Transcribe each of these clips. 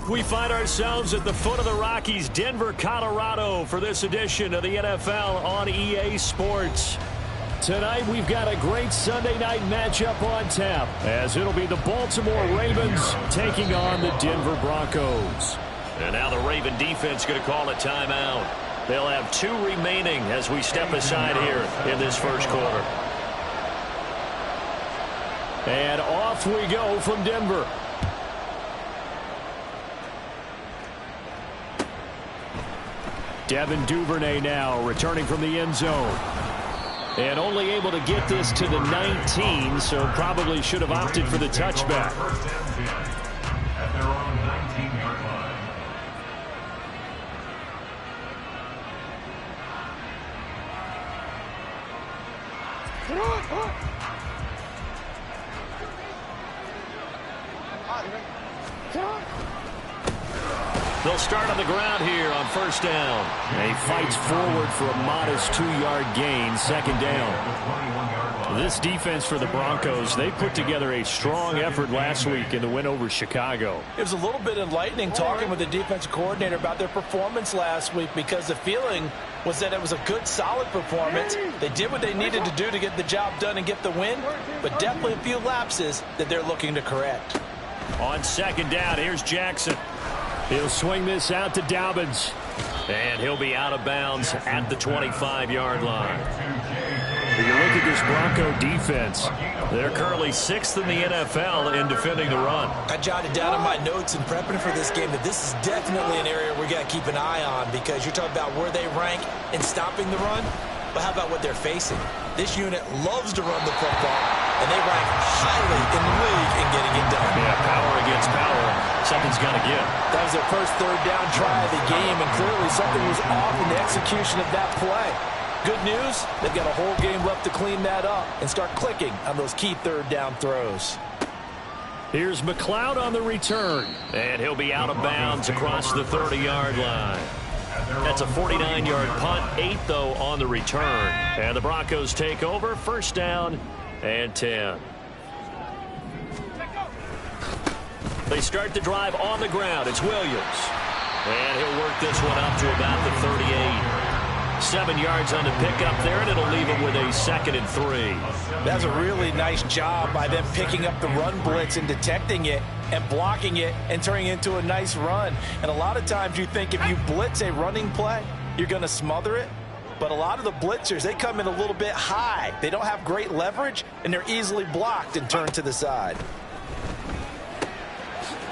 We find ourselves at the foot of the Rockies, Denver, Colorado, for this edition of the NFL on EA Sports. Tonight, we've got a great Sunday night matchup on tap, as it'll be the Baltimore Ravens taking on the Denver Broncos. And now the Raven defense going to call a timeout. They'll have 2 remaining as we step aside here in this first quarter. And off we go from Denver. Devin Duvernay now returning from the end zone. And only able to get this to the 19, so probably should have opted for the touchback. At their own 19-yard line. They'll start on the ground here on first down. And he fights forward for a modest 2-yard gain, second down. This defense for the Broncos, they put together a strong effort last week in the win over Chicago. It was a little bit enlightening talking with the defensive coordinator about their performance last week, because the feeling was that it was a good, solid performance. They did what they needed to do to get the job done and get the win, but definitely a few lapses that they're looking to correct. On second down, here's Jackson. He'll swing this out to Dobbins. And he'll be out of bounds at the 25-yard line. If you look at this Bronco defense, they're currently 6th in the NFL in defending the run. I jotted down in my notes in prepping for this game that this is definitely an area we got to keep an eye on, because you're talking about where they rank in stopping the run, but how about what they're facing? This unit loves to run the football, and they rank highly in the league in getting it done. Yeah, power against power. Something's got to give. That was their first third down try of the game, and clearly something was off in the execution of that play. Good news, they've got a whole game left to clean that up and start clicking on those key third down throws. Here's McLeod on the return, and he'll be out of bounds across the 30-yard line. That's a 49-yard punt, 8 though on the return. And the Broncos take over, first down and 10. They start the drive on the ground. It's Williams. And he'll work this one up to about the 38. 7 yards on the pickup there, and it'll leave him with a 2nd and 3. That's a really nice job by them picking up the run blitz and detecting it and blocking it and turning it into a nice run. And a lot of times you think if you blitz a running play, you're going to smother it. But a lot of the blitzers, they come in a little bit high. They don't have great leverage, and they're easily blocked and turned to the side.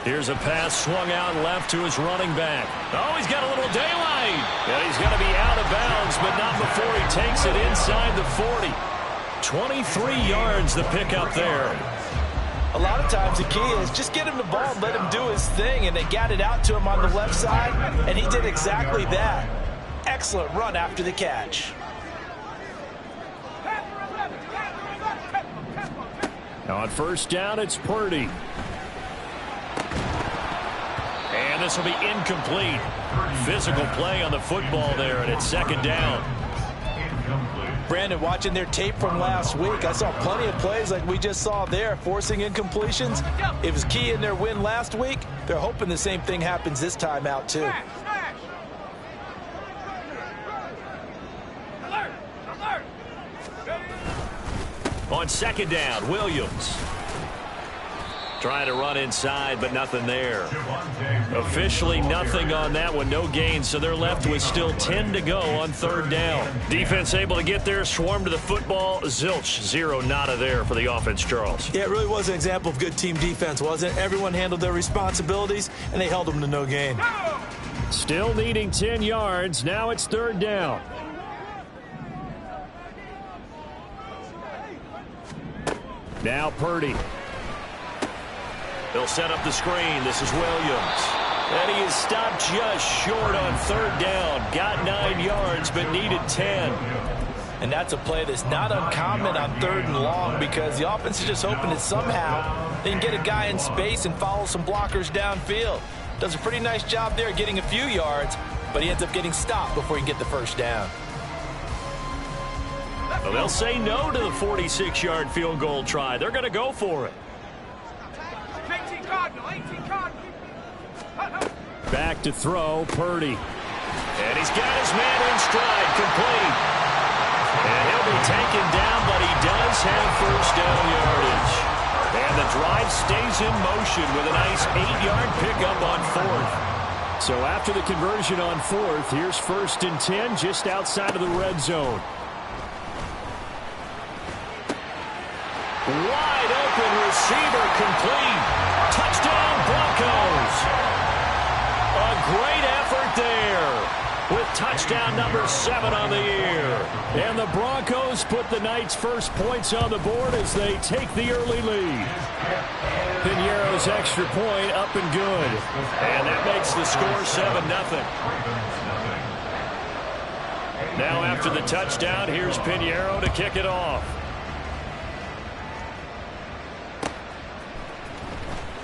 Here's a pass swung out left to his running back. Oh, he's got a little daylight. And he's going to be out of bounds, but not before he takes it inside the 40. 23 yards the pickup there. A lot of times the key is just get him the ball and let him do his thing, and they got it out to him on the left side, and he did exactly that. Excellent run after the catch. Now on first down, it's Purdy. And this will be incomplete. Physical play on the football there, and it's second down. Brandon, watching their tape from last week, I saw plenty of plays like we just saw there, forcing incompletions. It was key in their win last week. They're hoping the same thing happens this time out, too. On second down, Williams. Trying to run inside, but nothing there. Officially nothing on that one, no gain, so they're left with still 10 to go on third down. Defense able to get there, swarm to the football. Zilch, 0, nada there for the offense, Charles. Yeah, it really was an example of good team defense, wasn't it? Everyone handled their responsibilities, and they held them to no gain. Still needing 10 yards. Now it's third down. Now Purdy. They'll set up the screen. This is Williams. And he is stopped just short on third down. Got 9 yards, but needed 10. And that's a play that's not uncommon on third and long, because the offense is just hoping that somehow they can get a guy in space and follow some blockers downfield. Does a pretty nice job there getting a few yards, but he ends up getting stopped before he can get the first down. Well, they'll say no to the 46-yard field goal try. They're going to go for it. 18 Cardinal, 18 Cardinal. Back to throw, Purdy. And he's got his man in stride, complete. And he'll be taken down, but he does have first down yardage. And the drive stays in motion with a nice 8-yard pickup on fourth. So after the conversion on fourth, here's 1st and 10 just outside of the red zone. Wide open receiver, complete. Touchdown Broncos. A great effort there with touchdown number 7 on the year. And the Broncos put the night's first points on the board as they take the early lead. Piñeiro's extra point up and good. And that makes the score 7-0. Now after the touchdown, here's Piñeiro to kick it off.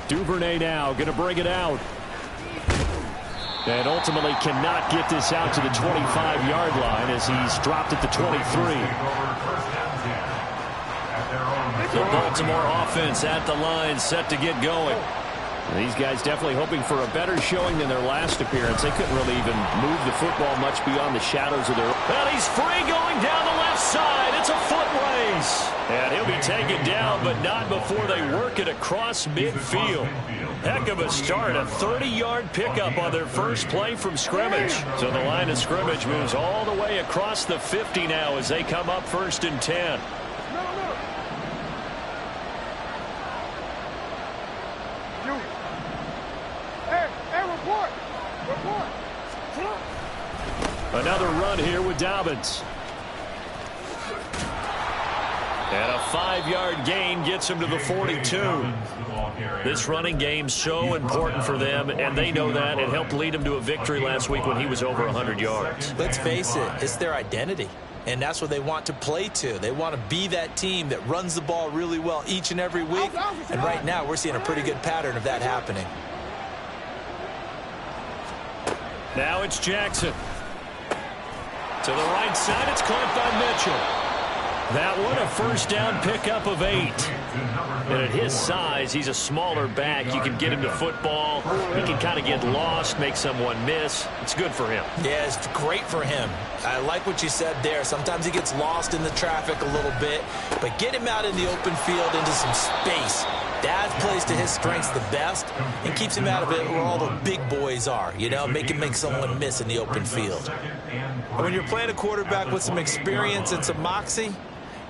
Duvernay now going to bring it out. And ultimately cannot get this out to the 25-yard line as he's dropped at the 23. The Baltimore offense at the line, set to get going. These guys definitely hoping for a better showing than their last appearance. They couldn't really even move the football much beyond the shadows of their... And he's free going down the left side. It's a foot race. And he'll be taken down, but not before they work it across midfield. Heck of a start, a 30-yard pickup on their first play from scrimmage. So the line of scrimmage moves all the way across the 50 now as they come up 1st and 10. Another run here with Dobbins. And a 5-yard gain gets him to the 42. This running game's so important for them, and they know that. It helped lead them to a victory last week when he was over 100 yards. Let's face it, it's their identity, and that's what they want to play to. They want to be that team that runs the ball really well each and every week, and right now we're seeing a pretty good pattern of that happening. Now it's Jackson. To the right side, it's caught by Mitchell. That one, a first down pickup of 8. And at his size, he's a smaller back. You can get him to football. He can kind of get lost, make someone miss. It's good for him. Yeah, it's great for him. I like what you said there. Sometimes he gets lost in the traffic a little bit, but get him out in the open field into some space. That plays to his strengths the best and keeps him out of it where all the big boys are, you know, make someone miss in the open field. And when you're playing a quarterback with some experience and some moxie,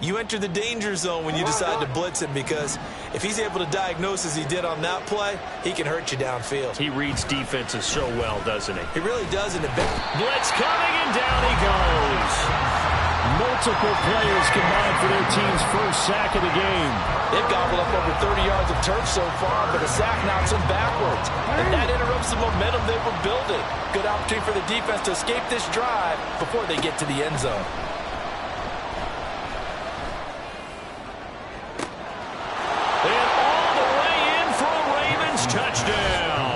you enter the danger zone when you decide to blitz him, because if he's able to diagnose as he did on that play, he can hurt you downfield. He reads defenses so well, doesn't he? He really does in the big. Blitz coming, and down he goes. Multiple players combined for their team's first sack of the game. They've gobbled up over 30 yards of turf so far, but a sack knocks them backwards. And that interrupts the momentum they were building. Good opportunity for the defense to escape this drive before they get to the end zone. And all the way in for a Ravens touchdown.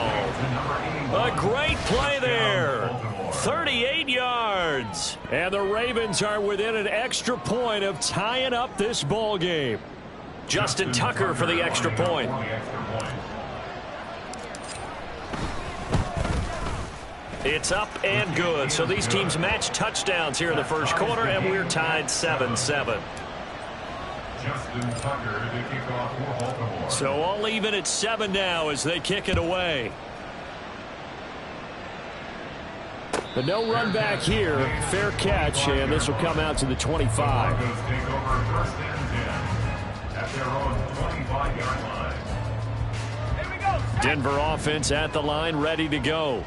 A great play there. 38 yards. And the Ravens are within an extra point of tying up this ball game. Justin Tucker for the extra point. It's up and good. So these teams match touchdowns here in the first quarter, and we're tied 7-7. So all even at 7 now as they kick it away. But no run back here. Fair catch, and this will come out to the 25. Denver offense at the line, ready to go.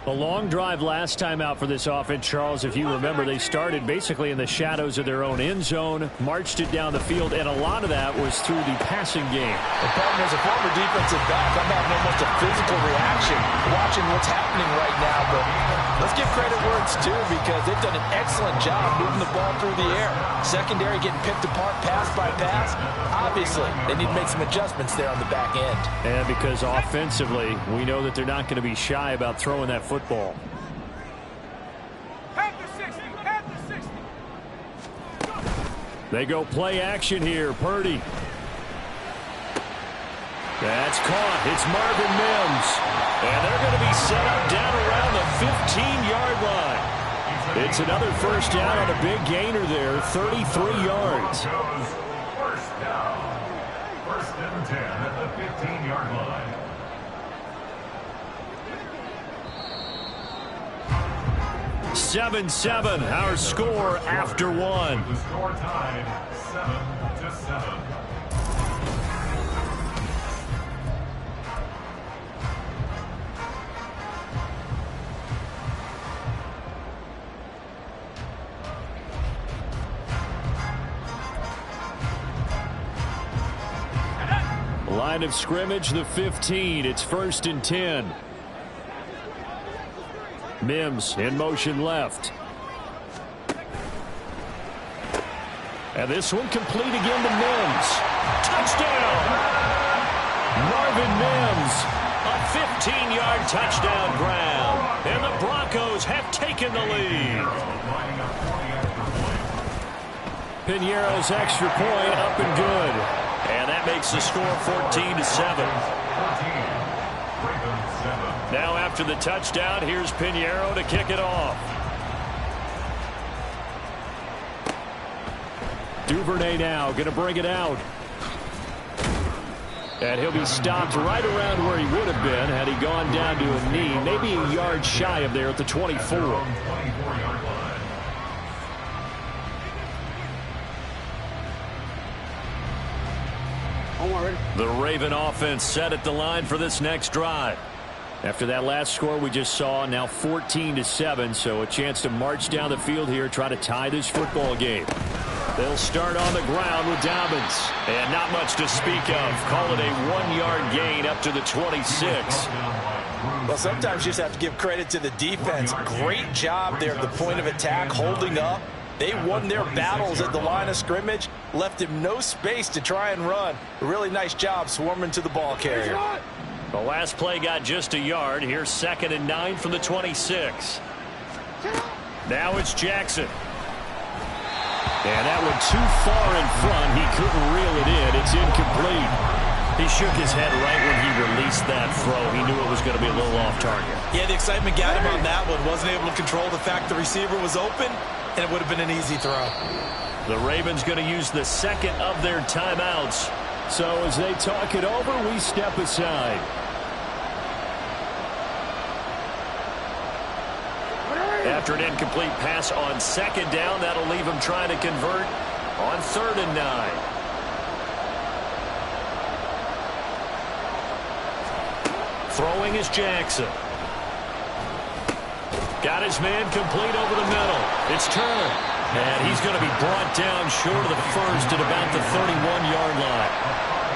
A long drive last time out for this offense, Charles. If you remember, they started basically in the shadows of their own end zone, marched it down the field, and a lot of that was through the passing game. The problem is, a former defensive back, I'm having almost a physical reaction watching what's happening right now. But let's give credit where it's due, because they've done an excellent job moving the ball through the air. Secondary getting picked apart pass by pass. Obviously, they need to make some adjustments there on the back end. And because offensively, we know that they're not going to be shy about throwing that football. They go play action here. Purdy. That's caught. It's Marvin Mims. And they're going to be set up down around the 15-yard line. It's another first down on a big gainer there, 33 yards. First down. First and 10 at the 15-yard line. 7-7, our score after one. The score tied 7-7. Line of scrimmage, the 15. It's 1st and 10. Mims in motion left. And this one complete again to Mims. Touchdown! Marvin Mims, a 15-yard touchdown grab. And the Broncos have taken the lead. Piñeiro's extra point up and good. And that makes the score 14-7. Now after the touchdown, here's Piñeiro to kick it off. Duvernay now going to bring it out. And he'll be stopped right around where he would have been had he gone down to a knee. Maybe a yard shy of there at the 24. The Raven offense set at the line for this next drive. After that last score we just saw, now 14-7, so a chance to march down the field here, try to tie this football game. They'll start on the ground with Dobbins. And not much to speak of. Call it a 1-yard gain up to the 26. Well, sometimes you just have to give credit to the defense. Great job there at the point of attack, holding up. They won their battles at the line of scrimmage, left him no space to try and run. A really nice job swarming to the ball carrier. The last play got just a yard. Here's 2nd and 9 from the 26. Now it's Jackson. And that one too far in front. He couldn't reel it in. It's incomplete. He shook his head right when he released that throw. He knew it was going to be a little off target. Yeah, the excitement got him on that one. Wasn't able to control the fact the receiver was open, and it would have been an easy throw. The Ravens going to use the second of their timeouts. So as they talk it over, we step aside. After an incomplete pass on 2nd down, that'll leave him trying to convert on 3rd and 9. Throwing is Jackson. Got his man complete over the middle. It's Turner. And he's going to be brought down short of the first at about the 31-yard line.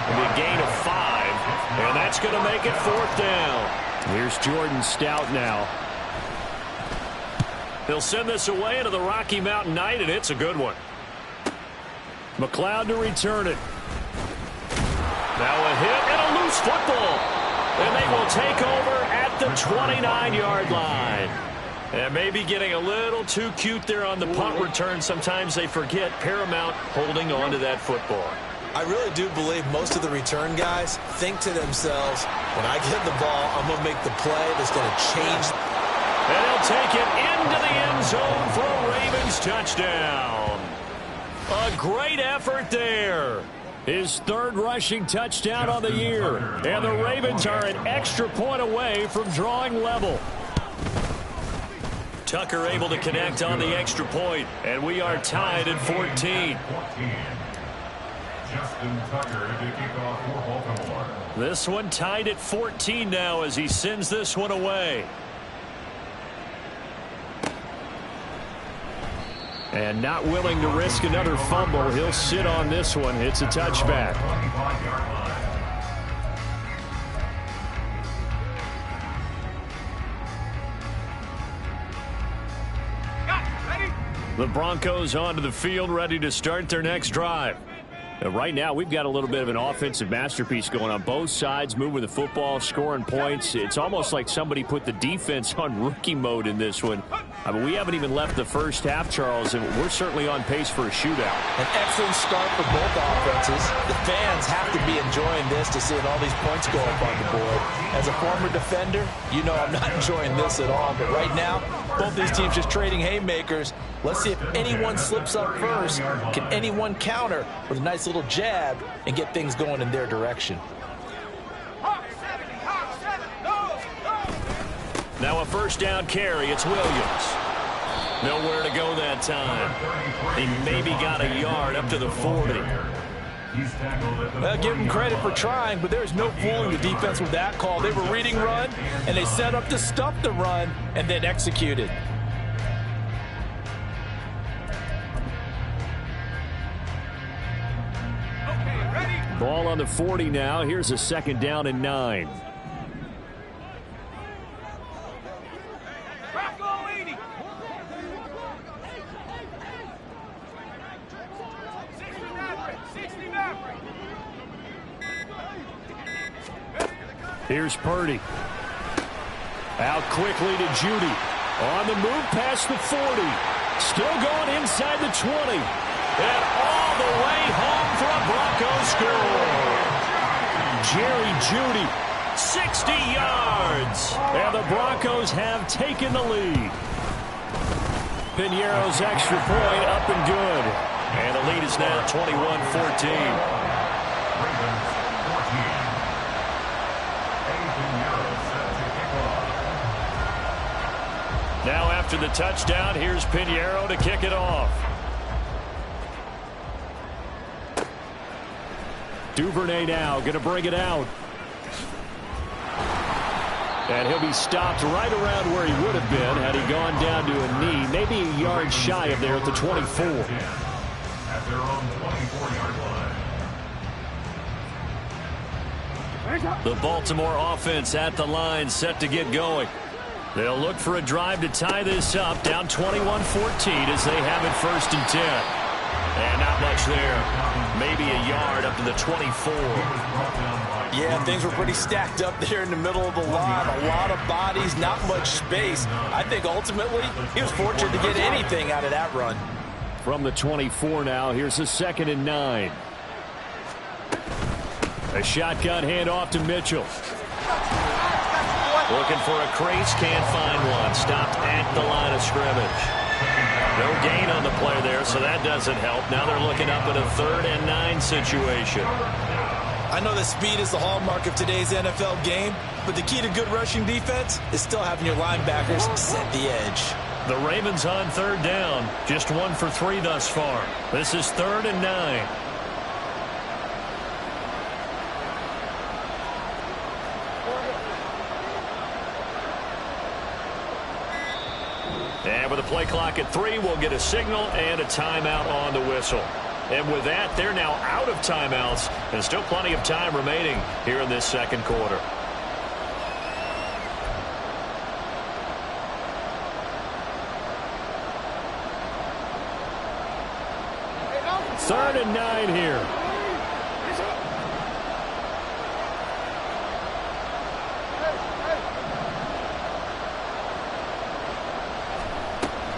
It'll be a gain of 5. And that's going to make it 4th down. Here's Jordan Stout now. They'll send this away into the Rocky Mountain night, and it's a good one. McLeod to return it. Now a hit and a loose football. And they will take over at the 29-yard line. And maybe getting a little too cute there on the punt return. Sometimes they forget paramount holding on to that football. I really do believe most of the return guys think to themselves, when I get the ball, I'm going to make the play that's going to change. And he'll take it into the end zone for a Ravens touchdown. A great effort there. His 3rd rushing touchdown on the year. And the Ravens are an extra point away from drawing level. Tucker able to connect on the extra point. And we are tied at 14. Justin Tucker to kick off for Baltimore. This one tied at 14 now as he sends this one away. And not willing to risk another fumble. He'll sit on this one. It's a touchback. The Broncos onto the field, ready to start their next drive. Right now, we've got a little bit of an offensive masterpiece going on. Both sides moving the football, scoring points. It's almost like somebody put the defense on rookie mode in this one. I mean, we haven't even left the first half, Charles, and we're certainly on pace for a shootout. An excellent start for both offenses. The fans have to be enjoying this to seeing all these points go up on the board. As a former defender, you know I'm not enjoying this at all. But right now, both these teams just trading haymakers. Let's see if anyone slips up first. Can anyone counter with a nice little jab and get things going in their direction? Now a first down carry. It's Williams. Nowhere to go that time. He maybe got a yard up to the 40. Well, give him credit for trying, but there's no fooling the defense with that call. They were reading run, and they set up to stop the run and then executed. Ball on the 40 now. Here's a second down and 9. Here's Purdy. Out quickly to Judy. On the move past the 40. Still going inside the 20. And all the way home for a Broncos score. Jerry Judy, 60 yards. And the Broncos have taken the lead. Piñeiro's extra point up and good. And the lead is now 21-14. Now after the touchdown, here's Piñeiro to kick it off. Duvernay now going to bring it out. And he'll be stopped right around where he would have been had he gone down to a knee, maybe a yard shy of there at the 24. At their own 24-yard line. The Baltimore offense at the line, set to get going. They'll look for a drive to tie this up, down 21-14 as they have it 1st and 10. And not much there. Maybe a yard up to the 24. Yeah, things were pretty stacked up there in the middle of the line. A lot of bodies, not much space. I think ultimately he was fortunate to get anything out of that run. From the 24 now, here's a 2nd and 9. A shotgun handoff to Mitchell. Looking for a crease, can't find one. Stopped at the line of scrimmage. No gain on the play there, so that doesn't help. Now they're looking up at a 3rd and 9 situation. I know that speed is the hallmark of today's NFL game, but the key to good rushing defense is still having your linebackers set the edge. The Ravens on 3rd down. Just 1 for 3 thus far. This is 3rd and 9. And with the play clock at 3, we'll get a signal and a timeout on the whistle. And with that, they're now out of timeouts, and still plenty of time remaining here in this 2nd quarter. Third and 9 here.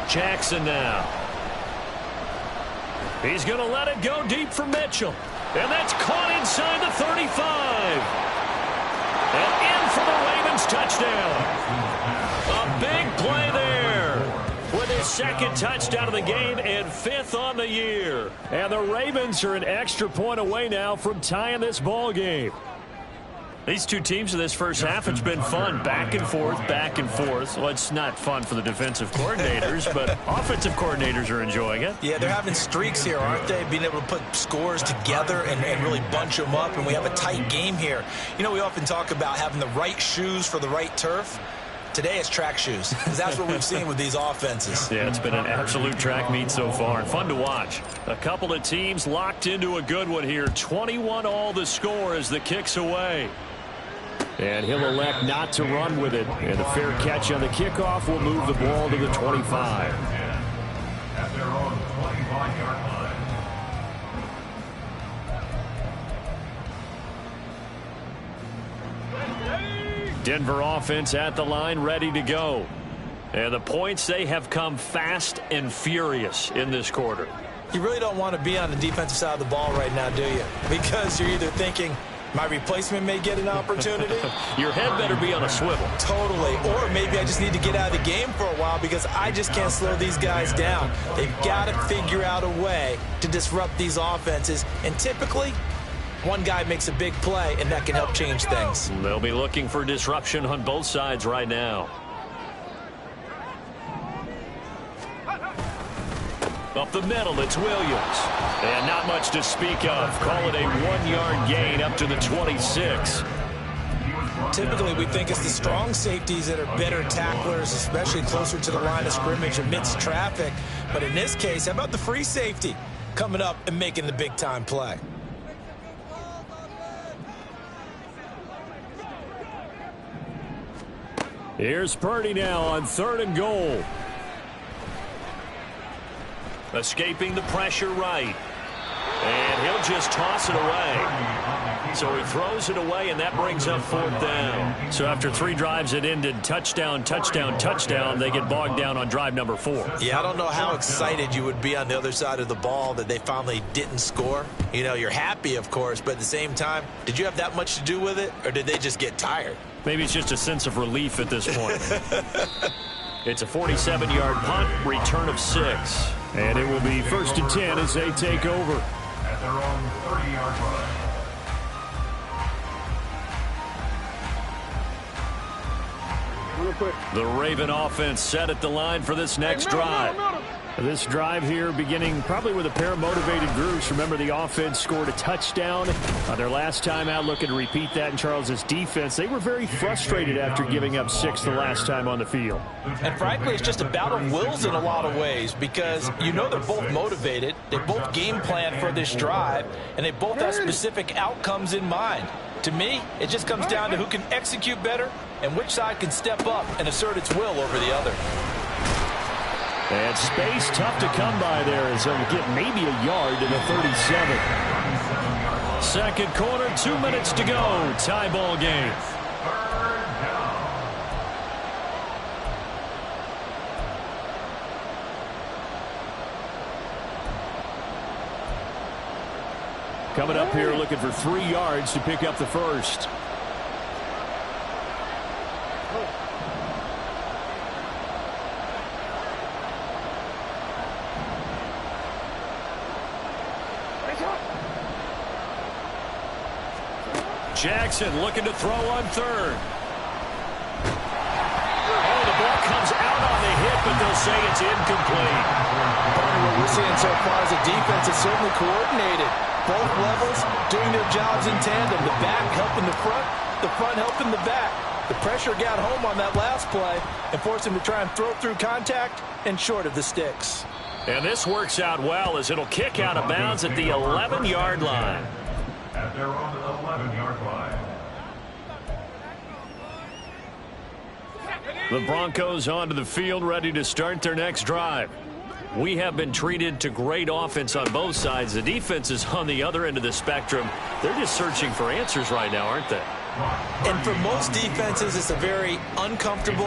Jackson now. He's going to let it go deep for Mitchell. And that's caught inside the 35. And in for the Ravens touchdown. A big play there. With his 2nd touchdown of the game and 5th on the year. And the Ravens are an extra point away now from tying this ball game. These two teams in this first half, it's been fun. Back and forth, back and forth. Well, it's not fun for the defensive coordinators, but offensive coordinators are enjoying it. Yeah, they're having streaks here, aren't they? Being able to put scores together and really bunch them up, and we have a tight game here. You know, we often talk about having the right shoes for the right turf. Today it's track shoes, because that's what we've seen with these offenses. Yeah, it's been an absolute track meet so far, and fun to watch. A couple of teams locked into a good one here. 21-all the score as the kick's away. And he'll elect not to run with it. And a fair catch on the kickoff will move the ball to the 25. At their own 25-yard line. Denver offense at the line, ready to go. And the points, they have come fast and furious in this quarter. You really don't want to be on the defensive side of the ball right now, do you? Because you're either thinking, my replacement may get an opportunity. Your head better be on a swivel. Totally. Or maybe I just need to get out of the game for a while because I just can't slow these guys down. They've got to figure out a way to disrupt these offenses. And typically, one guy makes a big play, and that can help change things. They'll be looking for disruption on both sides right now. Up the middle, it's Williams. And not much to speak of. Call it a 1-yard gain up to the 26. Typically, we think it's the strong safeties that are better tacklers, especially closer to the line of scrimmage amidst traffic. But in this case, how about the free safety coming up and making the big-time play? Here's Purdy now on 3rd and goal. Escaping the pressure right. And he'll just toss it away. So he throws it away, and that brings up 4th down. So after 3 drives that ended touchdown, touchdown, touchdown, they get bogged down on drive number 4. Yeah, I don't know how excited you would be on the other side of the ball that they finally didn't score. You know, you're happy, of course, but at the same time, did you have that much to do with it, or did they just get tired? Maybe it's just a sense of relief at this point. It's a 47-yard punt, return of 6. And it will be 1st and 10 as they take over. At their own 30-yard line. The Raven offense set at the line for this next drive. This drive here beginning probably with a pair of motivated groups. Remember, the offense scored a touchdown their last time out. Looking to repeat that in Charles's defense. They were very frustrated after giving up 6 the last time on the field. And frankly, it's just a battle of wills in a lot of ways because you know they're both motivated. They both game plan for this drive, and they both have specific outcomes in mind. To me, it just comes down to who can execute better and which side can step up and assert its will over the other. And space tough to come by there as they'll get maybe a yard to the 37. 2nd quarter, 2 minutes to go. Tie ball game. Coming up here looking for 3 yards to pick up the first. Jackson looking to throw on 3rd. Oh, the ball comes out on the hit, but they'll say it's incomplete. What we're seeing so far as a defense is certainly coordinated. Both levels doing their jobs in tandem. The back helping the front helping the back. The pressure got home on that last play and forced him to try and throw through contact and short of the sticks. And this works out well as it'll kick out of bounds at the 11-yard line. At their own 11-yard line. The Broncos onto the field ready to start their next drive. We have been treated to great offense on both sides. The defense is on the other end of the spectrum. They're just searching for answers right now, aren't they? And for most defenses, it's a very uncomfortable,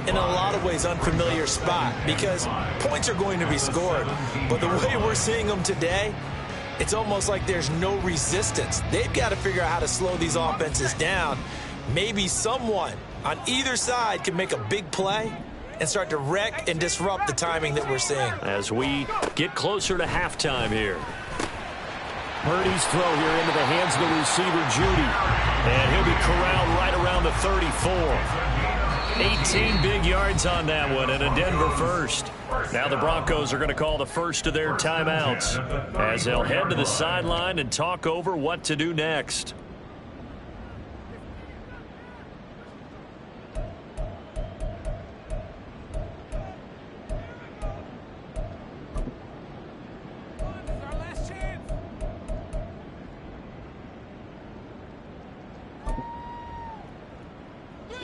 in a lot of ways, unfamiliar spot because points are going to be scored. But the way we're seeing them today, it's almost like there's no resistance. They've got to figure out how to slow these offenses down. Maybe someone on either side can make a big play and start to wreck and disrupt the timing that we're seeing. As we get closer to halftime here. Purdy's throw here into the hands of the receiver, Judy. And he'll be corralled right around the 34. 18 big yards on that one and a Denver first. Now the Broncos are going to call the first of their timeouts as they'll head to the sideline and talk over what to do next.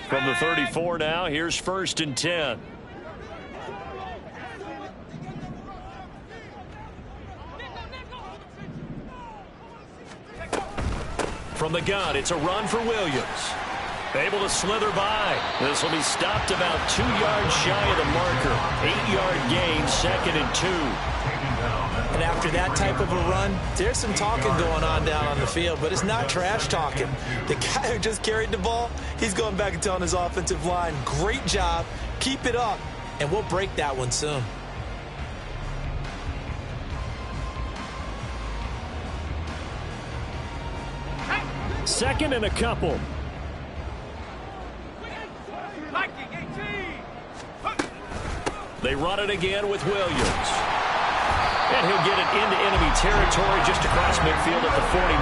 From the 34 now, here's 1st and 10. From the gun, it's a run for Williams. Able to slither by. This will be stopped about 2 yards shy of the marker. 8-yard gain, 2nd and 2. And after that type of a run, there's some talking going on down on the field, but it's not trash talking. The guy who just carried the ball, he's going back and telling his offensive line, great job, keep it up, and we'll break that one soon. Second and a couple. They run it again with Williams. And he'll get it into enemy territory just across midfield at the 49.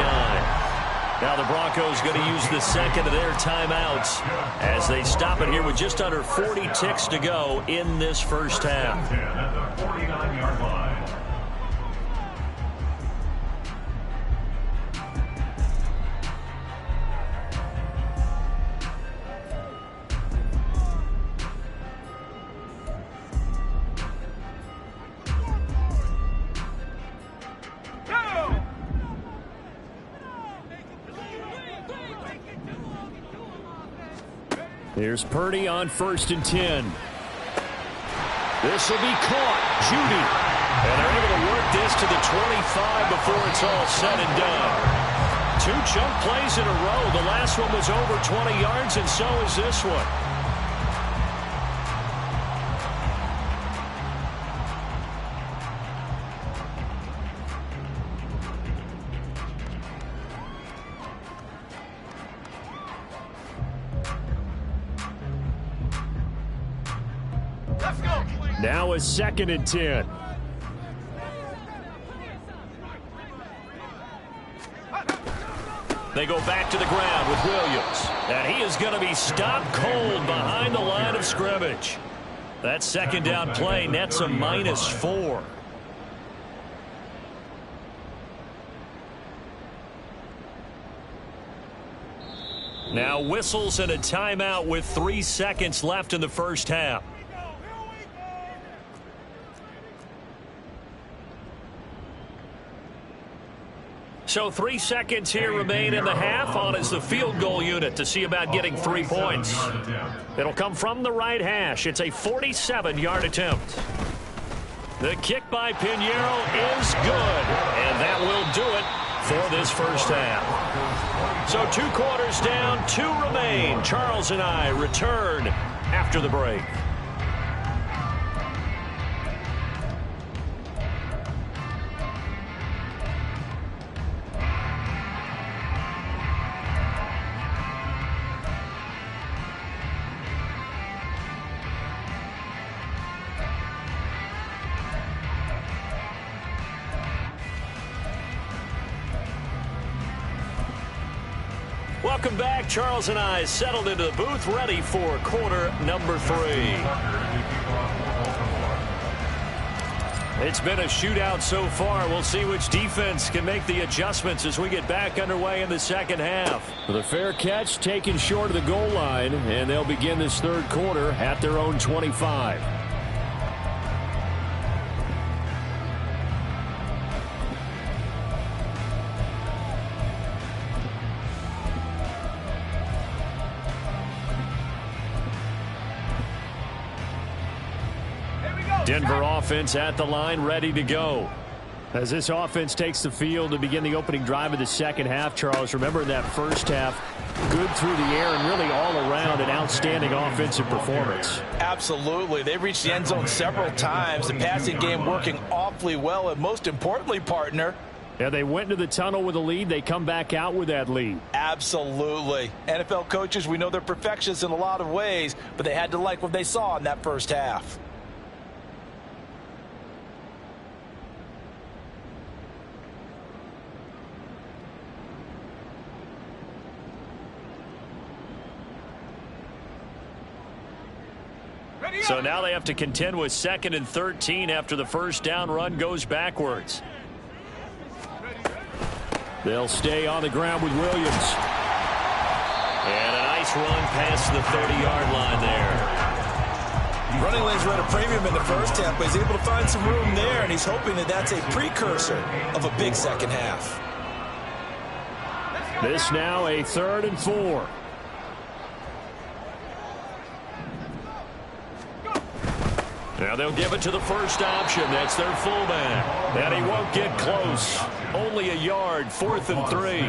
Now the Broncos going to use the second of their timeouts as they stop it here with just under 40 ticks to go in this first half. 10 at the 49-yard line. Here's Purdy on 1st and 10. This will be caught. Judy. And they're able to work this to the 25 before it's all said and done. 2 chunk plays in a row. The last one was over 20 yards, and so is this one. Now is 2nd and 10. They go back to the ground with Williams. And he is going to be stopped cold behind the line of scrimmage. That 2nd down play nets a -4. Now whistles and a timeout with 3 seconds left in the first half. So 3 seconds here remain in the half. On is the field goal unit to see about getting 3 points. It'll come from the right hash. It's a 47-yard attempt. The kick by Pinheiro is good. And that will do it for this first half. So 2 quarters down, 2 remain. Charles and I return after the break. Welcome back. Charles and I settled into the booth, ready for quarter number 3. It's been a shootout so far. We'll see which defense can make the adjustments as we get back underway in the second half. The fair catch taken short of the goal line, and they'll begin this third quarter at their own 25. Denver offense at the line, ready to go. As this offense takes the field to begin the opening drive of the second half, Charles, remember in that first half, good through the air and really all around an outstanding offensive performance. Absolutely. They reached the end zone several times. The passing game working awfully well, and most importantly, partner, yeah, they went into the tunnel with a lead. They come back out with that lead. Absolutely. NFL coaches, we know they're perfectionists in a lot of ways, but they had to like what they saw in that first half. So now they have to contend with 2nd and 13 after the first down run goes backwards. They'll stay on the ground with Williams. And a nice run past the 30-yard line there. Running lanes were at a premium in the first half, but he's able to find some room there, and he's hoping that that's a precursor of a big second half. This now a 3rd and 4. Now they'll give it to the first option. That's their fullback. And he won't get close. Only a yard, 4th and 3.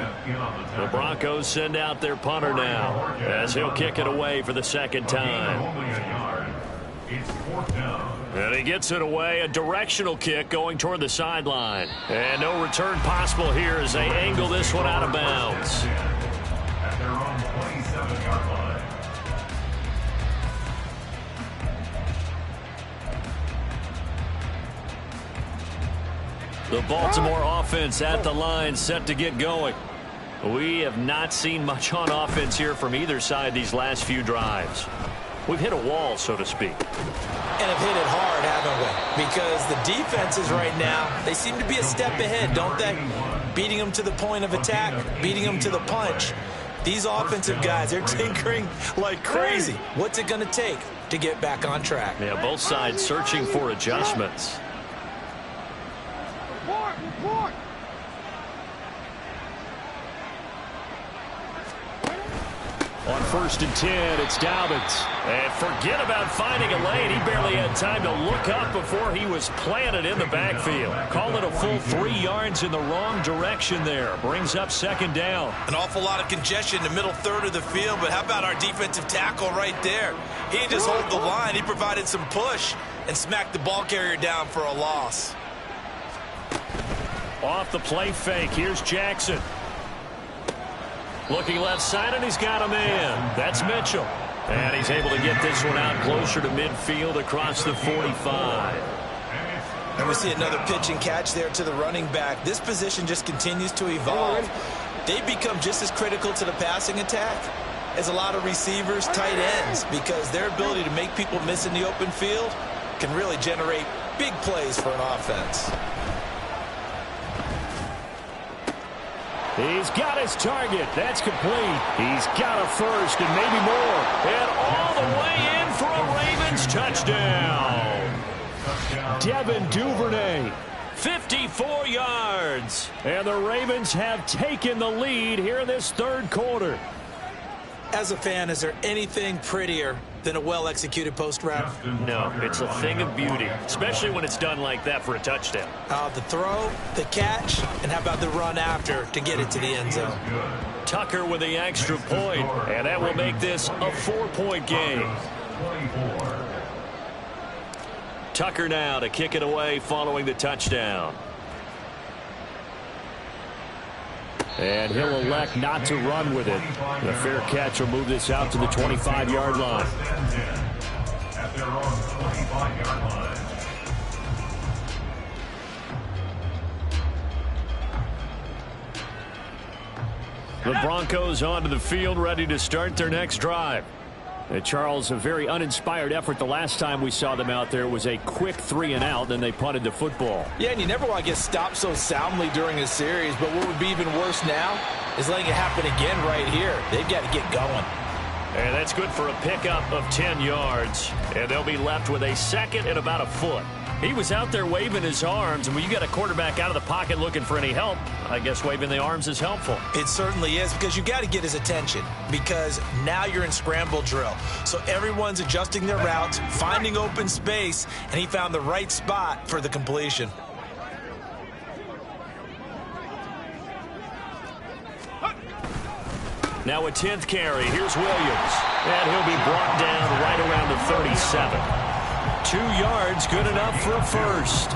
The Broncos send out their punter now as he'll kick it away for the second time. It's 4th down. And he gets it away, a directional kick going toward the sideline. And no return possible here as they angle this one out of bounds. At their own 27-yard line. The Baltimore offense at the line, set to get going. We have not seen much on offense here from either side these last few drives. We've hit a wall, so to speak. And have hit it hard, haven't we? Because the defenses right now, they seem to be a step ahead, don't they? Beating them to the point of attack, beating them to the punch. These offensive guys, they're tinkering like crazy. What's it going to take to get back on track? Yeah, both sides searching for adjustments. On 1st and 10, it's Dobbins. And forget about finding a lane. He barely had time to look up before he was planted in the backfield. Call it a full 3 yards in the wrong direction there. Brings up 2nd down. An awful lot of congestion in the middle third of the field, but how about our defensive tackle right there? He didn't just hold the line. He provided some push and smacked the ball carrier down for a loss. Off the play fake, here's Jackson. Looking left side, and he's got a man. That's Mitchell. And he's able to get this one out closer to midfield across the 45. And we see another pitch and catch there to the running back. This position just continues to evolve. They've become just as critical to the passing attack as a lot of receivers, tight ends, because their ability to make people miss in the open field can really generate big plays for an offense. He's got his target. That's complete. He's got a first and maybe more. And all the way in for a Ravens touchdown. Devin Duvernay, 54 yards. And the Ravens have taken the lead here in this 3rd quarter. As a fan, is there anything prettier than a well-executed post route? No, it's a thing of beauty, especially when it's done like that for a touchdown. The throw, the catch, and how about the run after to get it to the end zone? Tucker with the extra point, and that will make this a 4-point game. Tucker now to kick it away following the touchdown. And he'll elect not to run with it. The fair catch will move this out to the 25-yard line. At their own 25-yard line. The Broncos onto the field, ready to start their next drive. Charles, a very uninspired effort. The last time we saw them out there was a quick 3-and-out, then they punted the football. Yeah, and you never want to get stopped so soundly during a series, but what would be even worse now is letting it happen again right here. They've got to get going. And that's good for a pickup of 10 yards, and they'll be left with a 2nd and about a foot. He was out there waving his arms, and when you got a quarterback out of the pocket looking for any help, I guess waving the arms is helpful. It certainly is, because you got to get his attention, because now you're in scramble drill. So everyone's adjusting their routes, finding open space, and he found the right spot for the completion. Now a 10th carry. Here's Williams. And he'll be brought down right around the 37. 2 yards, good enough for a first.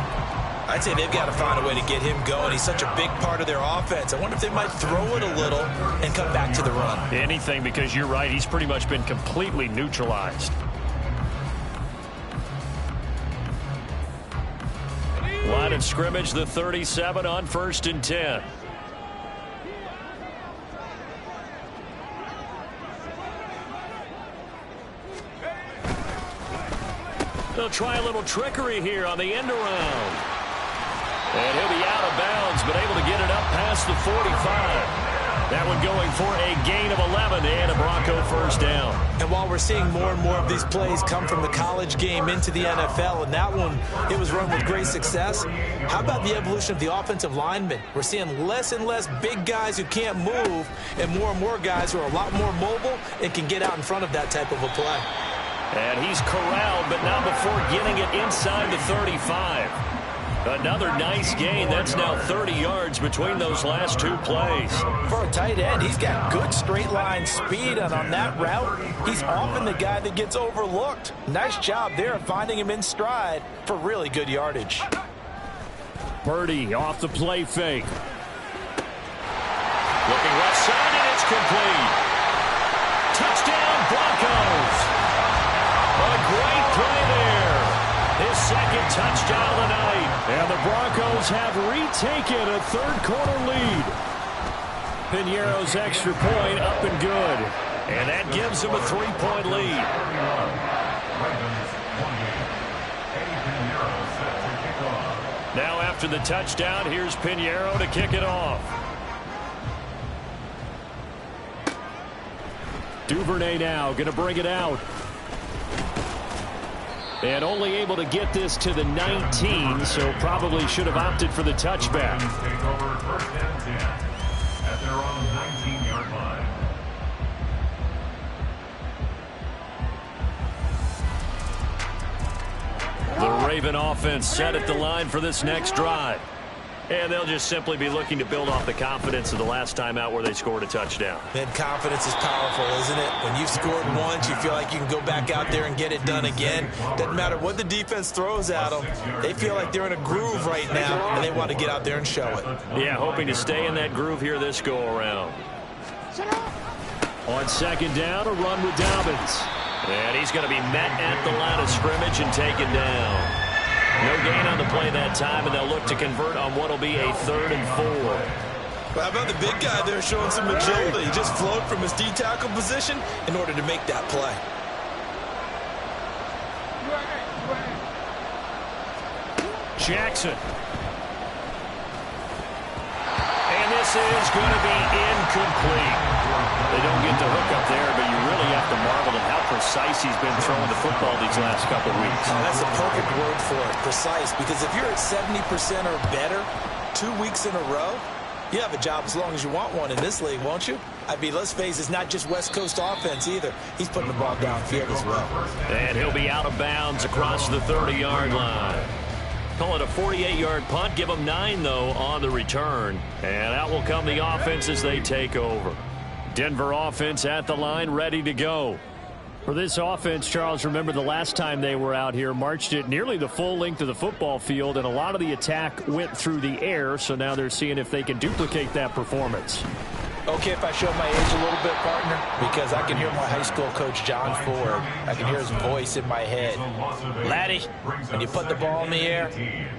I'd say they've got to find a way to get him going. He's such a big part of their offense. I wonder if they might throw it a little and come back to the run. Anything, because you're right. He's pretty much been completely neutralized. Line of scrimmage, the 37 on 1st and 10. They'll try a little trickery here on the end around. And he'll be out of bounds, but able to get it up past the 45. That one going for a gain of 11 and a Bronco first down. And while we're seeing more and more of these plays come from the college game into the NFL, and that one, it was run with great success, how about the evolution of the offensive linemen? We're seeing less and less big guys who can't move and more guys who are a lot more mobile and can get out in front of that type of a play. And he's corralled, but not before getting it inside the 35. Another nice gain. That's now 30 yards between those last two plays. For a tight end, he's got good straight line speed, and on that route, he's often the guy that gets overlooked. Nice job there of finding him in stride for really good yardage. Purdy off the play fake. Looking left side, and it's complete. Touchdown, Broncos. A great play there. His second touchdown of the night. And the Broncos have retaken a third-quarter lead. Piñeiro's extra point up and good. And that gives them a 3-point lead. Now after the touchdown, here's Piñeiro to kick it off. Duvernay now going to bring it out. And only able to get this to the 19, so probably should have opted for the touchback. Take over first and 10 at their own 19-yard line. The Raven offense set at the line for this next drive. And they'll just simply be looking to build off the confidence of the last time out where they scored a touchdown. And confidence is powerful, isn't it? When you've scored once, you feel like you can go back out there and get it done again. Doesn't matter what the defense throws at them. They feel like they're in a groove right now, and they want to get out there and show it. Yeah, hoping to stay in that groove here this go-around. On second down, a run with Dobbins. And he's going to be met at the line of scrimmage and taken down. No gain on the play that time, and they'll look to convert on what will be a 3rd and 4. Well, how about the big guy there showing some agility? He just flowed from his D-tackle position in order to make that play. Jackson. And this is going to be incomplete. They don't get the hook up there, but you really have to marvel at how precise he's been throwing the football these last couple of weeks. Oh, that's a perfect word for it, precise, because if you're at 70% or better 2 weeks in a row, you have a job as long as you want one in this league, won't you? I mean, let's face it, it's not just West Coast offense either. He's putting the ball downfield as well. And he'll be out of bounds across the 30-yard line. Call it a 48-yard punt. Give them 9, though, on the return. And out will come the offense as they take over. Denver offense at the line, ready to go. For this offense, Charles, remember the last time they were out here, marched it nearly the full length of the football field, and a lot of the attack went through the air, so now they're seeing if they can duplicate that performance. Okay, if I show my age a little bit, partner, because I can hear my high school coach, John Ford. I can hear his voice in my head. Laddie, when you put the ball in the air,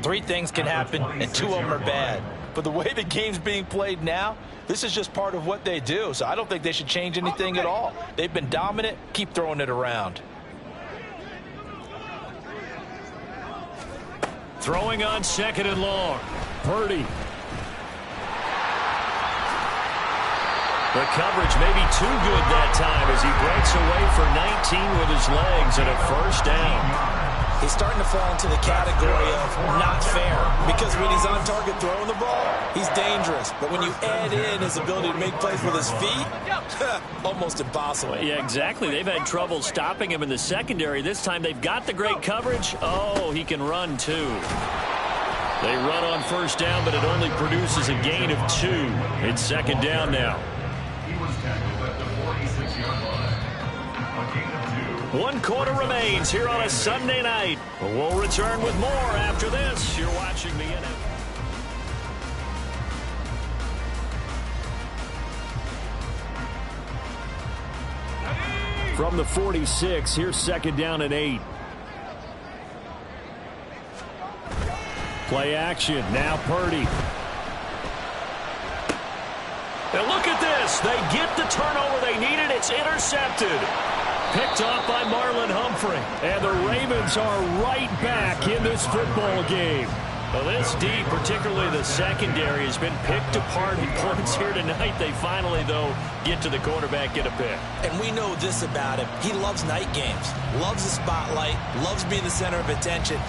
3 things can happen, and 2 of them are bad. But the way the game's being played now, this is just part of what they do, so I don't think they should change anything at all. They've been dominant. Keep throwing it around. Throwing on 2nd and long. Purdy. The coverage may be too good that time as he breaks away for 19 with his legs and a first down. He's starting to fall into the category of not fair, because when he's on target throwing the ball, he's dangerous. But when you add in his ability to make plays with his feet, almost impossible. Yeah, exactly. They've had trouble stopping him in the secondary. This time they've got the great coverage. Oh, he can run too. They run on first down, but it only produces a gain of 2. It's 2nd down now. He was tackled at the 46-yard line. A gain of 2. 1 quarter remains here on a Sunday night. We'll return with more after this. You're watching the NFL. From the 46, here's 2nd down and 8. Play action. Now Purdy. And look at this. They get the turnover they needed. It's intercepted. Picked off by Marlon Humphrey. And the Ravens are right back in this football game. Well, this D, particularly the secondary, has been picked apart in points here tonight. They finally, though, get to the quarterback, get a pick. And we know this about him. He loves night games, loves the spotlight, loves being the center of attention.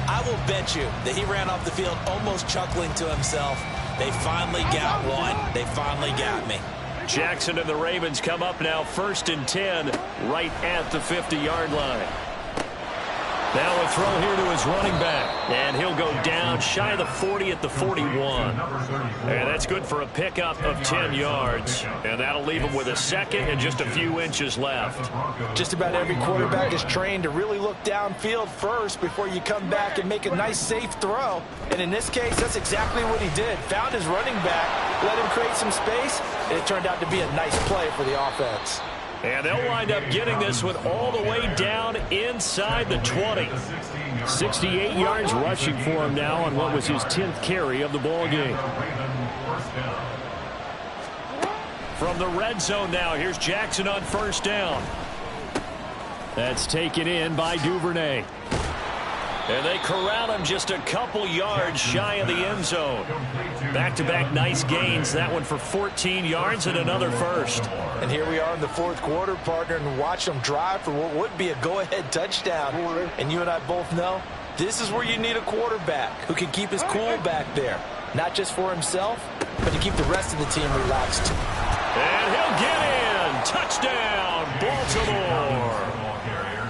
I will bet you that he ran off the field almost chuckling to himself. They finally got one. They finally got me. Jackson and the Ravens come up now 1st and 10 right at the 50-yard line. Now a throw here to his running back. And he'll go down shy of the 40 at the 41. And that's good for a pickup of 10 yards. And that'll leave him with a second and just a few inches left. Just about every quarterback is trained to really look downfield first before you come back and make a nice, safe throw. And in this case, that's exactly what he did. Found his running back, let him create some space, and it turned out to be a nice play for the offense. And they'll wind up getting this one all the way down inside the 20. 68 yards rushing for him now on what was his 10th carry of the ball game. From the red zone now, here's Jackson on 1st down. That's taken in by Duvernay. And they corral him just a couple yards shy of the end zone. Back-to-back nice gains. That one for 14 yards and another first. And here we are in the 4th quarter, partner, and watch them drive for what would be a go-ahead touchdown. And you and I both know this is where you need a quarterback who can keep his cool back there. Not just for himself, but to keep the rest of the team relaxed. And he'll get in. Touchdown, Baltimore.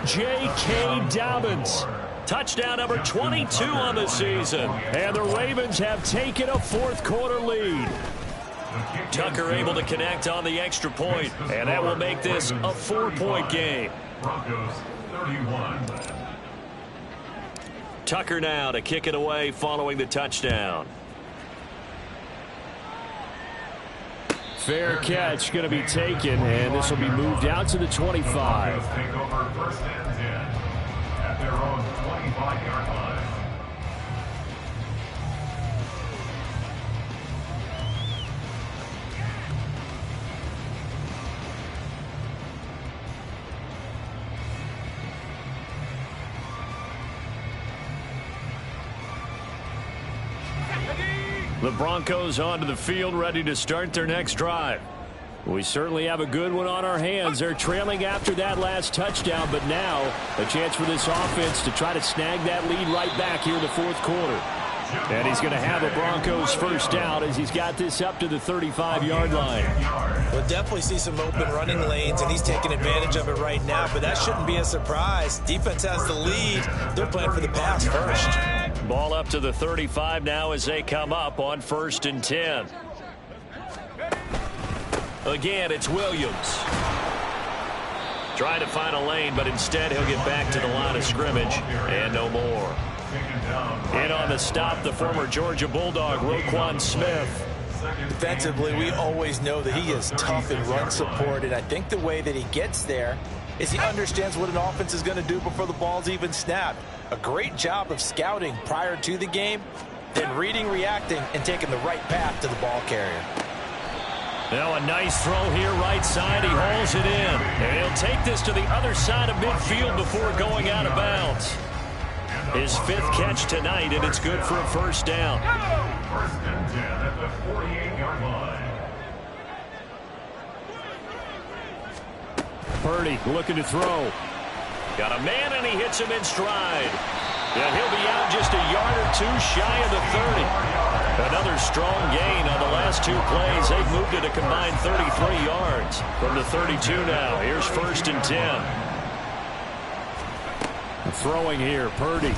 J.K. Dobbins. Touchdown number 22 on the season. And the Ravens have taken a 4th quarter lead. Tucker able to connect on the extra point, and that will make this a 4-point game. Broncos 31. Tucker now to kick it away following the touchdown. Fair catch going to be taken, and this will be moved out to the 25. Broncos take over 1st and 10 at their own 25-yard line. The Broncos onto the field, ready to start their next drive. We certainly have a good one on our hands. They're trailing after that last touchdown, but now a chance for this offense to try to snag that lead right back here in the 4th quarter. And he's going to have a Broncos 1st down as he's got this up to the 35-yard line. We'll definitely see some open running lanes, and he's taking advantage of it right now, but that shouldn't be a surprise. Defense has the lead. They're playing for the pass first. Ball up to the 35 now as they come up on 1st and 10. Again, it's Williams. Trying to find a lane, but instead he'll get back to the line of scrimmage and no more. In on the stop, the former Georgia Bulldog, Roquan Smith. Defensively, we always know that he is tough in run support, and I think the way that he gets there is he understands what an offense is going to do before the ball's even snapped. A great job of scouting prior to the game, then reading, reacting, and taking the right path to the ball carrier. Now a nice throw here right side. He hauls it in. And he'll take this to the other side of midfield before going out of bounds. His 5th catch tonight, and it's good for a 1st down. 1st and 10 at the 48-yard line. Purdy looking to throw. Got a man, and he hits him in stride. And he'll be out just a yard or two shy of the 30. Another strong gain on the last 2 plays. They've moved it a combined 33 yards. From the 32 now, here's 1st and 10. Throwing here, Purdy.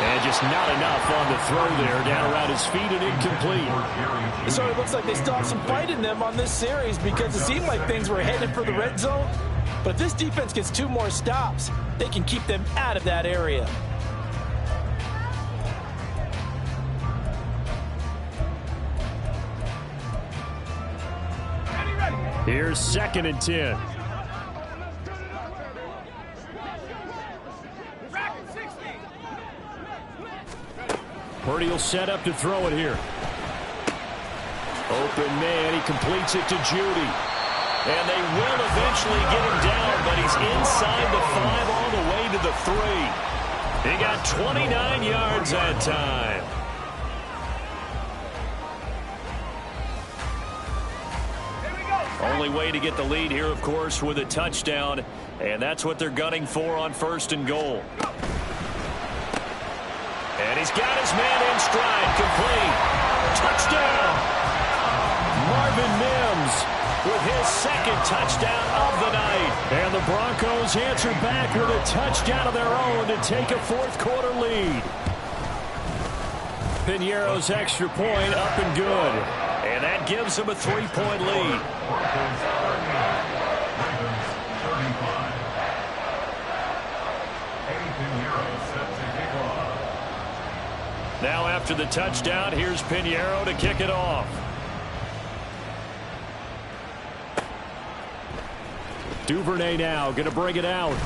And just not enough on the throw there. Down around his feet and incomplete. So it looks like they still have some fight in them on this series because it seemed like things were headed for the red zone. But if this defense gets 2 more stops, they can keep them out of that area. Here's 2nd and 10. Purdy will set up to throw it here. Open man, he completes it to Judy. And they will eventually get him down, but he's inside the 5 all the way to the 3. He got 29 yards that time. Only way to get the lead here, of course, with a touchdown. And that's what they're gunning for on 1st and goal. And he's got his man in stride, complete. Touchdown! Marvin Mims Williams with his second touchdown of the night. And the Broncos answer back with a touchdown of their own to take a fourth-quarter lead. Piñeiro's extra point up and good. And that gives them a 3-point lead. Now after the touchdown, here's Piñeiro to kick it off. Duvernay now going to bring it out.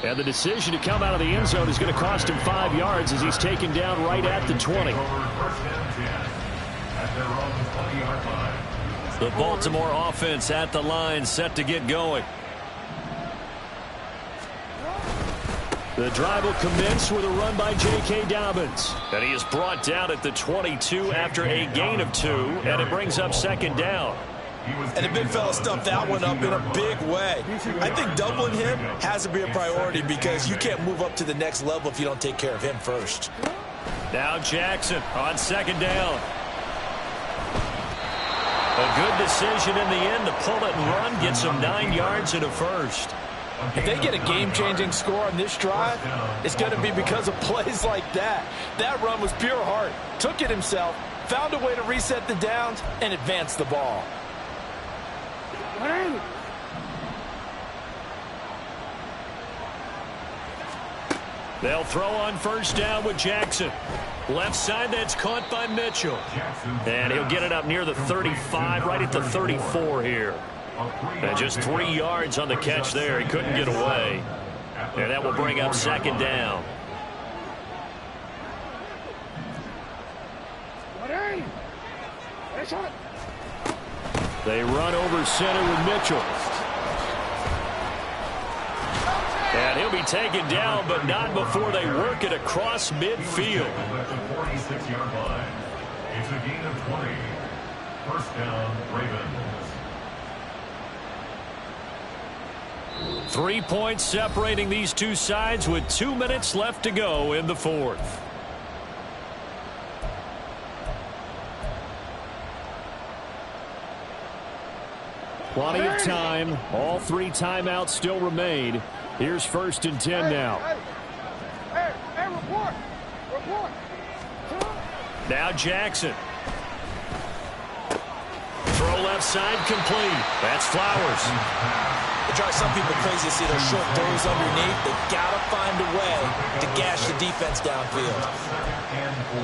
And the decision to come out of the end zone is going to cost him 5 yards as he's taken down right at the 20. The Baltimore offense at the line, set to get going. The drive will commence with a run by J.K. Dobbins. And he is brought down at the 22 after a gain of 2, and it brings up second down. And the big fella stuffed that one up in a big way. I think doubling him has to be a priority because you can't move up to the next level if you don't take care of him first. Now Jackson on second down. A good decision in the end to pull it and run, get some 9 yards and a first. If they get a game-changing score on this drive, it's going to be because of plays like that. That run was pure heart. Took it himself, found a way to reset the downs, and advance the ball. They'll throw on first down with Jackson. Left side, that's caught by Mitchell. And he'll get it up near the 35, right at the 34 here. And just 3 yards on the catch there. He couldn't get away. And that will bring up second down. They run over center with Mitchell. And he'll be taken down, but not before they work it across midfield. At the 46-yard line. It's a gain of 20. First down, Ravens. 3 points separating these two sides with 2 minutes left to go in the fourth. Plenty of time. All 3 timeouts still remain. Here's first and 10 now. Now Jackson. Throw left side complete. That's Flowers. It drives some people crazy to see those short throws underneath. They got to find a way to gash the defense downfield. And 4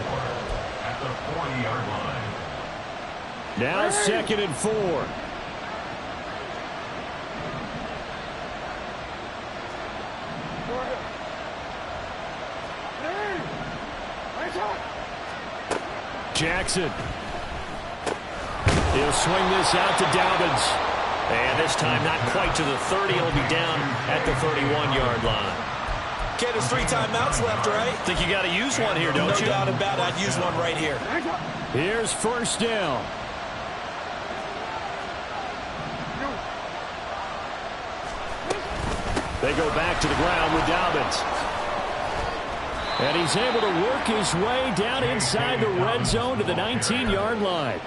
at the 40-yard line. Now second and 4. Jackson. He'll swing this out to Dobbins. And this time not quite to the 30. He'll be down at the 31-yard line. Okay, there's 3 timeouts left, right? Think you got to use one here, don't you? No doubt about it. I'd use one right here. Here's first down. They go back to the ground with Dobbins. And he's able to work his way down inside the red zone to the 19-yard line.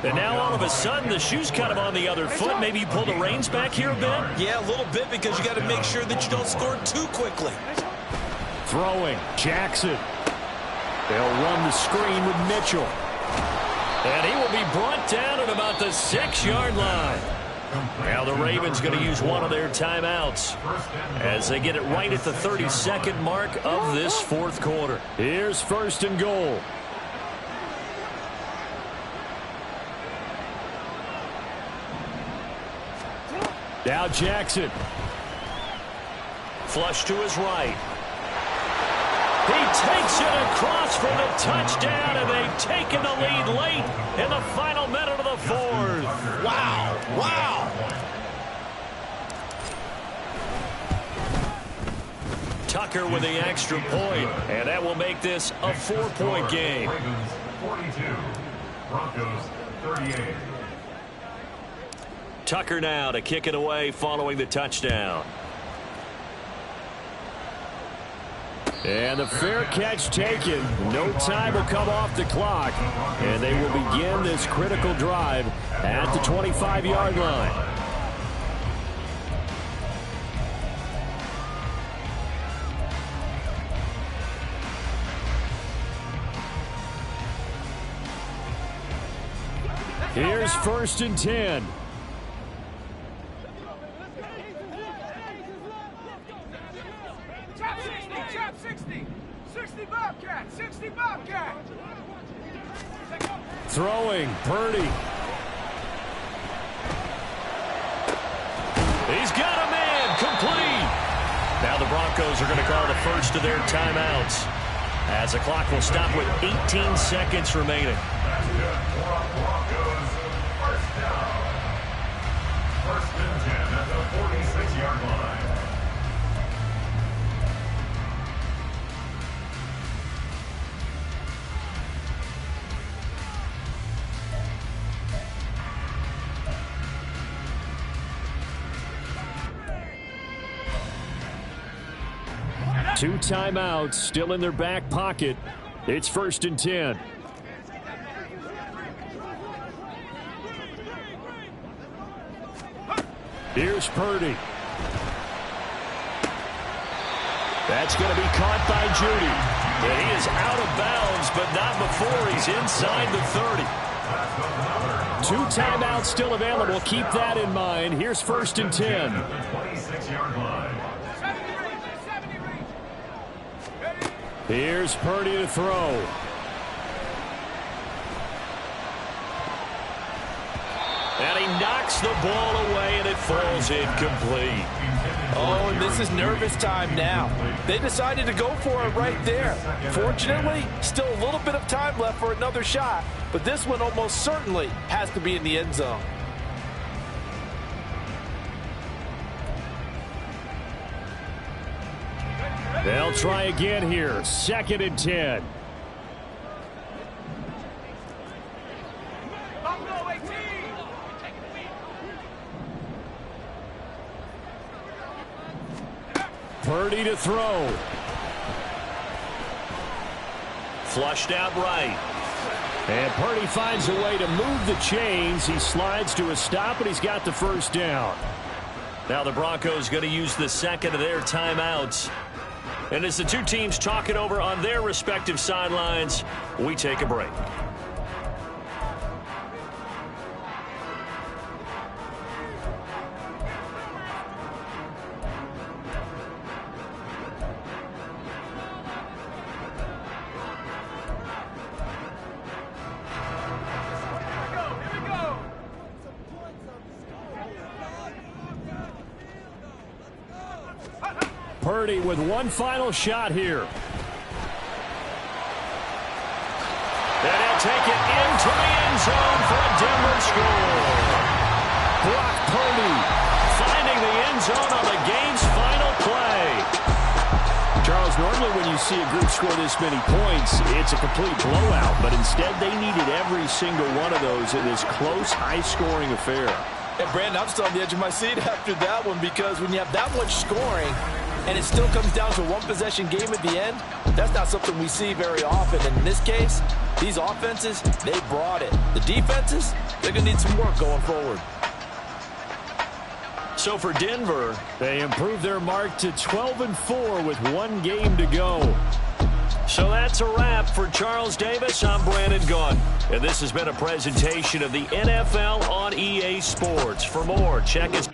And now all of a sudden the shoe's kind of on the other foot. Maybe you pull the reins back here a bit? Yeah, a little bit because you got to make sure that you don't score too quickly. Throwing, Jackson. They'll run the screen with Mitchell. And he will be brought down at about the 6-yard line. Now the Ravens going to use one of their timeouts as they get it right at the 32nd mark of this fourth quarter. Here's first and goal. Now Jackson. Flush to his right. He takes it across for the touchdown, and they've taken the lead late in the final minute of the fourth. Wow. Wow. Tucker with the extra point, and that will make this a 4-point game. Ravens 42, Broncos 38. Tucker now to kick it away following the touchdown. And the fair catch taken. No time will come off the clock. And they will begin this critical drive at the 25-yard line. Here's 1st and 10. Trap 60. 60 Bobcat. 60 Bobcat. Throwing, Purdy. He's got a man, complete. Now the Broncos are going to call the first of their timeouts, as the clock will stop with 18 seconds remaining. Broncos, first down. 1st and 10 at the 46-yard line. Two timeouts still in their back pocket. It's 1st and 10. Here's Purdy. That's going to be caught by Judy. And he is out of bounds, but not before he's inside the 30. Two timeouts still available. Keep that in mind. Here's 1st and 10. 26-yard line. Here's Purdy to throw. And he knocks the ball away, and it falls incomplete. Oh, and this is nervous time now. They decided to go for it right there. Fortunately, still a little bit of time left for another shot, but this one almost certainly has to be in the end zone. They'll try again here. 2nd and 10. Purdy to throw. Flushed out right. And Purdy finds a way to move the chains. He slides to a stop, and he's got the first down. Now the Broncos going to use the second of their timeouts. And as the two teams talk it over on their respective sidelines, we take a break. Purdy with one final shot here. And he'll take it into the end zone for a Denver score. Brock Purdy finding the end zone on the game's final play. Charles, normally when you see a group score this many points, it's a complete blowout. But instead, they needed every single one of those in this close, high-scoring affair. And Brandon, I'm still on the edge of my seat after that one, because when you have that much scoring and it still comes down to a one-possession game at the end, that's not something we see very often. And in this case, these offenses, they brought it. The defenses, they're going to need some work going forward. So for Denver, they improved their mark to 12-4 with one game to go. So that's a wrap. For Charles Davis, I'm Brandon Gunn. And this has been a presentation of the NFL on EA Sports. For more, check us